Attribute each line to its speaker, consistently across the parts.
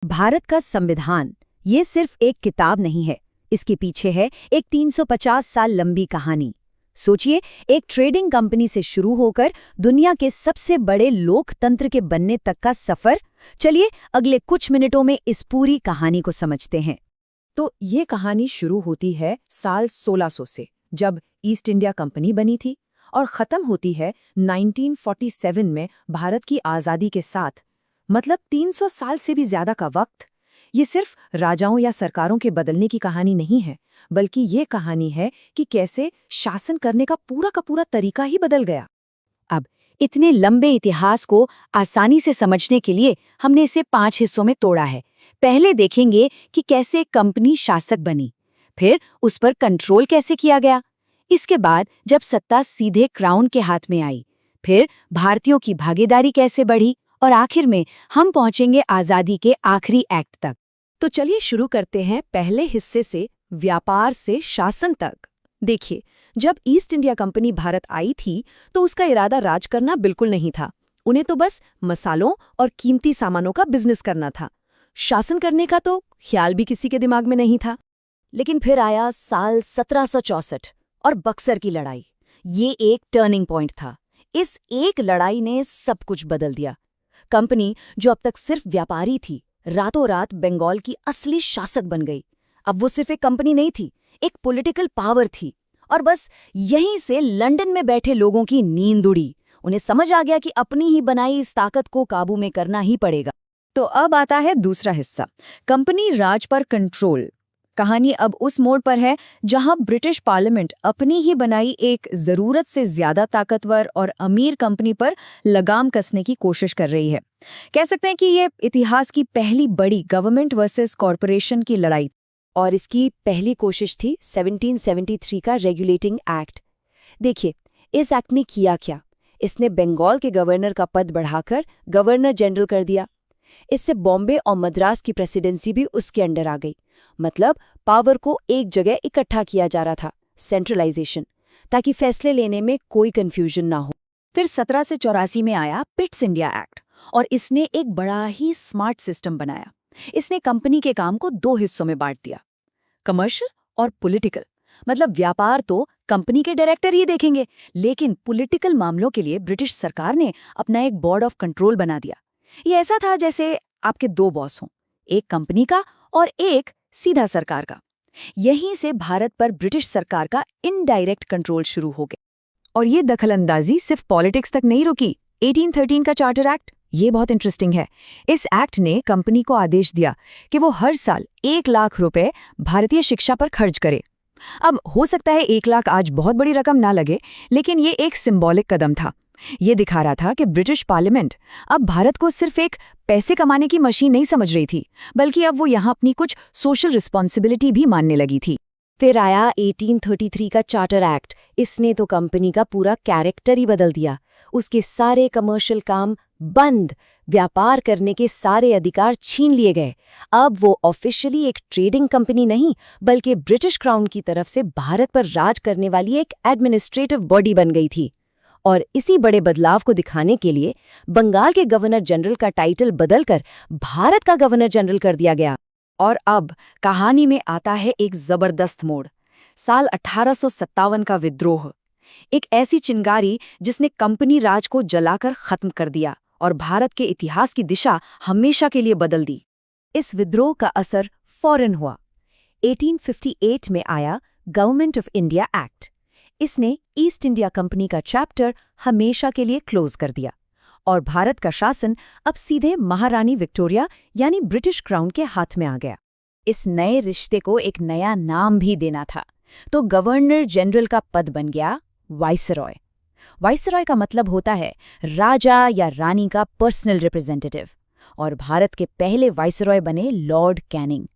Speaker 1: भारत का संविधान ये सिर्फ एक किताब नहीं है, इसके पीछे है एक 350 साल लंबी कहानी। सोचिए, एक ट्रेडिंग कंपनी से शुरू होकर दुनिया के सबसे बड़े लोकतंत्र के बनने तक का सफर। चलिए अगले कुछ मिनटों में इस पूरी कहानी को समझते हैं।
Speaker 2: तो ये कहानी शुरू होती है साल 1600 से, जब ईस्ट इंडिया कंपनी बनी थी, और ख़त्म होती है 1947 में भारत की आज़ादी के साथ। मतलब 300 साल से भी ज़्यादा का वक्त। ये सिर्फ राजाओं या सरकारों के बदलने की कहानी नहीं है, बल्कि ये कहानी है कि कैसे शासन करने का पूरा तरीका ही बदल गया।
Speaker 1: अब इतने लंबे इतिहास को आसानी से समझने के लिए हमने इसे 5 हिस्सों में तोड़ा है। पहले देखेंगे कि कैसे कंपनी शासक बनी, फिर उस पर कंट्रोल कैसे किया गया, इसके बाद जब सत्ता सीधे क्राउन के हाथ में आई, फिर भारतीयों की भागीदारी कैसे बढ़ी, और आखिर में हम पहुंचेंगे आज़ादी के आखिरी एक्ट तक।
Speaker 2: तो चलिए शुरू करते हैं पहले हिस्से से, व्यापार से शासन तक। देखिए, जब ईस्ट इंडिया कंपनी भारत आई थी तो उसका इरादा राज करना बिल्कुल नहीं था। उन्हें तो बस मसालों और कीमती सामानों का बिजनेस करना था। शासन करने का तो ख्याल भी किसी के दिमाग में नहीं था।
Speaker 1: लेकिन फिर आया साल 1764 और बक्सर की लड़ाई। ये एक टर्निंग पॉइंट था। इस एक लड़ाई ने सब कुछ बदल दिया। कंपनी, जो अब तक सिर्फ व्यापारी थी, रातों रात बंगाल की असली शासक बन गई। अब वो सिर्फ एक कंपनी नहीं थी, एक पॉलिटिकल पावर थी। और बस यहीं से लंदन में बैठे लोगों की नींद उड़ी। उन्हें समझ आ गया कि अपनी ही बनाई इस ताकत को काबू में करना ही पड़ेगा।
Speaker 2: तो अब आता है दूसरा हिस्सा, कंपनी राज पर कंट्रोल। कहानी अब उस मोड़ पर है जहां ब्रिटिश पार्लियामेंट अपनी ही बनाई एक जरूरत से ज्यादा ताकतवर और अमीर कंपनी पर लगाम कसने की कोशिश कर रही है। कह सकते हैं कि ये इतिहास की पहली बड़ी गवर्नमेंट वर्सेस कॉरपोरेशन की लड़ाई।
Speaker 1: और इसकी पहली कोशिश थी 1773 का रेगुलेटिंग एक्ट। देखिए, इस एक्ट ने किया क्या? इसने बंगाल के गवर्नर का पद बढ़ाकर गवर्नर जनरल कर दिया। इससे बॉम्बे और मद्रास की प्रेसिडेंसी भी उसके अंडर आ गई। मतलब पावर को एक जगह इकट्ठा किया जा रहा था, सेंट्रलाइजेशन, ताकि फैसले लेने में कोई कंफ्यूजन ना हो।
Speaker 2: फिर 1784 में आया पिट्स इंडिया एक्ट, और इसने एक बड़ा ही स्मार्ट सिस्टम बनाया। इसने कंपनी के काम को 2 हिस्सों में बांट दिया, कमर्शियल और पॉलिटिकल। मतलब व्यापार तो कंपनी के डायरेक्टर ही देखेंगे, लेकिन पॉलिटिकल मामलों के लिए ब्रिटिश सरकार ने अपना एक बोर्ड ऑफ कंट्रोल बना दिया। ये ऐसा था जैसे आपके 2 बॉस हों, एक कंपनी का और एक सीधा सरकार का। यहीं से भारत पर ब्रिटिश सरकार का इनडायरेक्ट कंट्रोल शुरू हो गया। और ये दखलंदाजी सिर्फ पॉलिटिक्स तक नहीं रुकी। 1813 का चार्टर एक्ट, ये बहुत इंटरेस्टिंग है। इस एक्ट ने कंपनी को आदेश दिया कि वो हर साल 1 लाख रुपए भारतीय शिक्षा पर खर्च करे। अब हो सकता है 1 लाख आज बहुत बड़ी रकम ना लगे, लेकिन ये एक सिंबॉलिक कदम था। ये दिखा रहा था कि ब्रिटिश पार्लियामेंट अब भारत को सिर्फ एक पैसे कमाने की मशीन नहीं समझ रही थी, बल्कि अब वो यहाँ अपनी कुछ सोशल रिस्पॉन्सिबिलिटी भी मानने लगी थी।
Speaker 1: फिर आया 1833 का चार्टर एक्ट। इसने तो कंपनी का पूरा कैरेक्टर ही बदल दिया। उसके सारे कमर्शियल काम बंद, व्यापार करने के सारे अधिकार छीन लिए गए। अब वो ऑफिशियली एक ट्रेडिंग कंपनी नहीं, बल्कि ब्रिटिश क्राउन की तरफ से भारत पर राज करने वाली एक एडमिनिस्ट्रेटिव बॉडी बन गई थी। और इसी बड़े बदलाव को दिखाने के लिए बंगाल के गवर्नर जनरल का टाइटल बदलकर भारत का गवर्नर जनरल कर दिया गया।
Speaker 2: और अब कहानी में आता है एक जबरदस्त मोड़, साल 1857 का विद्रोह। एक ऐसी चिंगारी जिसने कंपनी राज को जलाकर खत्म कर दिया और भारत के इतिहास की दिशा हमेशा के लिए बदल दी।
Speaker 1: इस विद्रोह का असर फौरन हुआ। 1858 में आया गवर्नमेंट ऑफ इंडिया एक्ट। इसने ईस्ट इंडिया कंपनी का चैप्टर हमेशा के लिए क्लोज कर दिया, और भारत का शासन अब सीधे महारानी विक्टोरिया यानी ब्रिटिश क्राउन के हाथ में आ गया। इस नए रिश्ते को एक नया नाम भी देना था, तो गवर्नर जनरल का पद बन गया वाइसरॉय। वाइसरॉय का मतलब होता है राजा या रानी का पर्सनल रिप्रेजेंटेटिव, और भारत के पहले वाइसरॉय बने लॉर्ड कैनिंग।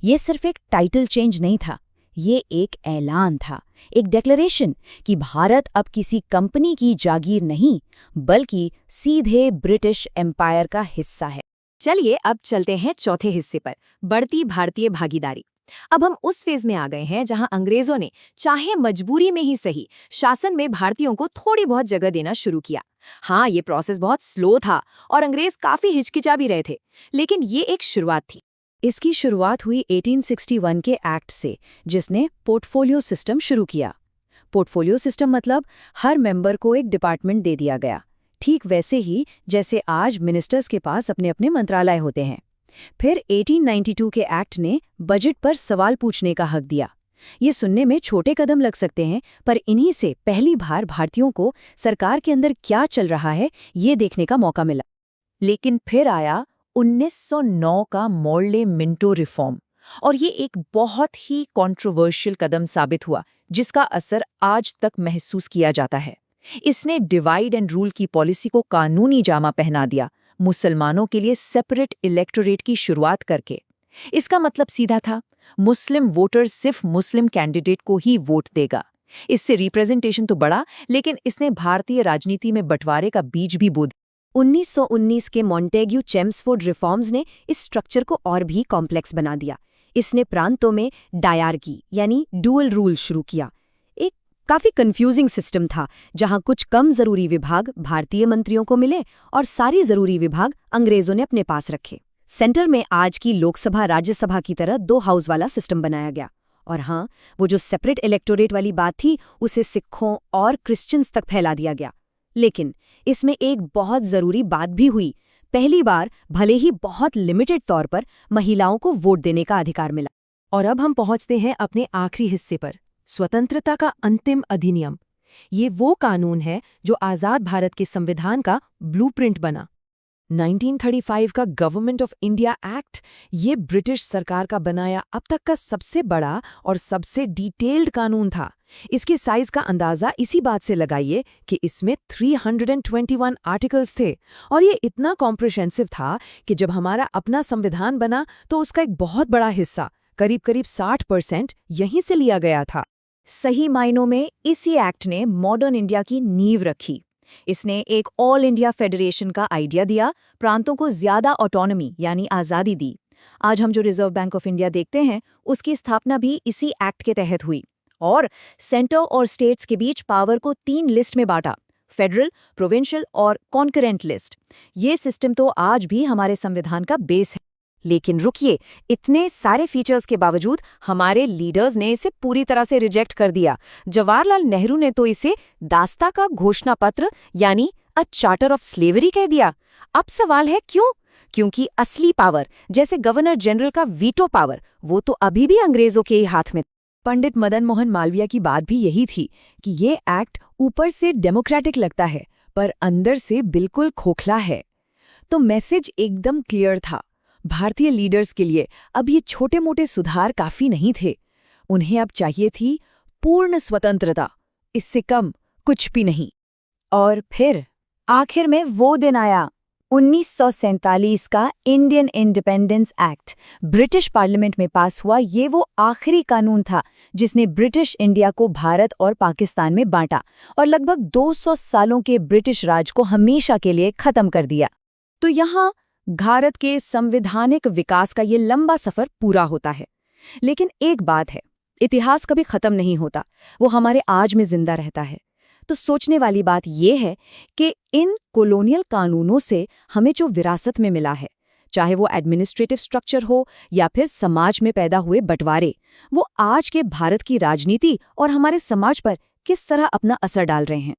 Speaker 1: ये सिर्फ एक टाइटल चेंज नहीं था, ये एक ऐलान था, एक डिक्लेरेशन कि भारत अब किसी कंपनी की जागीर नहीं, बल्कि सीधे ब्रिटिश एम्पायर का हिस्सा है।
Speaker 2: चलिए अब चलते हैं चौथे हिस्से पर, बढ़ती भारतीय भागीदारी।
Speaker 1: अब हम उस फेज में आ गए हैं जहां अंग्रेजों ने चाहे मजबूरी में ही सही शासन में भारतीयों को थोड़ी बहुत जगह देना शुरू किया। हाँ, ये प्रोसेस बहुत स्लो था और अंग्रेज काफी हिचकिचा भी रहे थे, लेकिन ये एक शुरुआत थी। इसकी शुरुआत हुई 1861 के एक्ट से, जिसने पोर्टफोलियो सिस्टम शुरू किया। पोर्टफोलियो सिस्टम मतलब हर मेंबर को एक डिपार्टमेंट दे दिया गया, ठीक वैसे ही जैसे आज मिनिस्टर्स के पास अपने अपने मंत्रालय होते हैं। फिर 1892 के एक्ट ने बजट पर सवाल पूछने का हक दिया। ये सुनने में छोटे कदम लग सकते हैं, पर इन्हीं से पहली बार भारतीयों को सरकार के अंदर क्या चल रहा है ये देखने का मौका मिला।
Speaker 2: लेकिन फिर आया 1909 का मॉर्ले मिंटो रिफॉर्म, और ये एक बहुत ही कंट्रोवर्शियल कदम साबित हुआ, जिसका असर आज तक महसूस किया जाता है। इसने डिवाइड एंड रूल की पॉलिसी को कानूनी जामा पहना दिया, मुसलमानों के लिए सेपरेट इलेक्टोरेट की शुरुआत करके। इसका मतलब सीधा था, मुस्लिम वोटर सिर्फ मुस्लिम कैंडिडेट को ही वोट देगा। इससे रिप्रेजेंटेशन तो बढ़ा, लेकिन इसने भारतीय राजनीति में बंटवारे का बीज भी बो दिया।
Speaker 1: 1919 के मॉन्टेग्यू चेम्सफोर्ड रिफॉर्म्स ने इस स्ट्रक्चर को और भी कॉम्प्लेक्स बना दिया। इसने प्रांतों में डायरकी यानी डुअल रूल शुरू किया। एक काफी कंफ्यूजिंग सिस्टम था, जहां कुछ कम जरूरी विभाग भारतीय मंत्रियों को मिले और सारी जरूरी विभाग अंग्रेजों ने अपने पास रखे। सेंटर में आज की लोकसभा राज्यसभा की तरह 2 हाउस वाला सिस्टम बनाया गया। और हाँ, वो जो सेपरेट इलेक्टोरेट वाली बात थी, उसे सिखों और क्रिश्चियंस तक फैला दिया गया। लेकिन इसमें एक बहुत जरूरी बात भी हुई। पहली बार, भले ही बहुत लिमिटेड तौर पर, महिलाओं को वोट देने का अधिकार मिला। और अब हम पहुंचते हैं अपने आखिरी हिस्से पर, स्वतंत्रता का अंतिम अधिनियम। ये वो कानून है जो आज़ाद भारत के संविधान का ब्लूप्रिंट बना। 1935 का गवर्नमेंट ऑफ इंडिया एक्ट, ये ब्रिटिश सरकार का बनाया अब तक का सबसे बड़ा और सबसे डिटेल्ड कानून था। इसके साइज का अंदाजा इसी बात से लगाइए कि इसमें 321 आर्टिकल्स थे, और ये इतना कॉम्प्रिहेंसिव था कि जब हमारा अपना संविधान बना तो उसका एक बहुत बड़ा हिस्सा, करीब 60% यहीं से लिया गया था।
Speaker 2: सही मायनों में इसी एक्ट ने मॉडर्न इंडिया की नींव रखी। इसने एक ऑल इंडिया फेडरेशन का आइडिया दिया, प्रांतों को ज्यादा ऑटोनॉमी यानी आज़ादी दी। आज हम जो रिजर्व बैंक ऑफ इंडिया देखते हैं, उसकी स्थापना भी इसी एक्ट के तहत हुई। और सेंटर और स्टेट्स के बीच पावर को 3 लिस्ट में बांटा, फेडरल, प्रोविंशियल और कॉन्करेंट लिस्ट। ये सिस्टम तो आज भी हमारे संविधान का बेस है।
Speaker 1: लेकिन रुकिए, इतने सारे फीचर्स के बावजूद हमारे लीडर्स ने इसे पूरी तरह से रिजेक्ट कर दिया। जवाहरलाल नेहरू ने तो इसे दास्ता का घोषणा पत्र यानी अ चार्टर ऑफ स्लेवरी कह दिया। अब सवाल है क्यों? क्योंकि असली पावर, जैसे गवर्नर जनरल का वीटो पावर, वो तो अभी भी अंग्रेजों के ही हाथ में।
Speaker 2: पंडित मदन मोहन मालवीय की बात भी यही थी कि ये एक्ट ऊपर से डेमोक्रेटिक लगता है, पर अंदर से बिल्कुल खोखला है। तो मैसेज एकदम क्लियर था। भारतीय लीडर्स के लिए अब ये छोटे मोटे सुधार काफी नहीं थे। उन्हें अब चाहिए थी पूर्ण स्वतंत्रता, इससे कम कुछ भी नहीं।
Speaker 1: और फिर आखिर में वो दिन आया, 1947 का Indian independence act. British parliament में पास हुआ ये वो आखिरी कानून था जिसने ब्रिटिश इंडिया को भारत और पाकिस्तान में बांटा और लगभग 200 सालों के ब्रिटिश राज को हमेशा के लिए खत्म कर दिया। तो यहाँ भारत के संवैधानिक विकास का ये लंबा सफर पूरा होता है। लेकिन एक बात है, इतिहास कभी खत्म नहीं होता, वो हमारे आज में जिंदा रहता है। तो सोचने वाली बात यह है कि इन कॉलोनियल कानूनों से हमें जो विरासत में मिला है, चाहे वो एडमिनिस्ट्रेटिव स्ट्रक्चर हो या फिर समाज में पैदा हुए बंटवारे, वो आज के भारत की राजनीति और हमारे समाज पर किस तरह अपना असर डाल रहे हैं।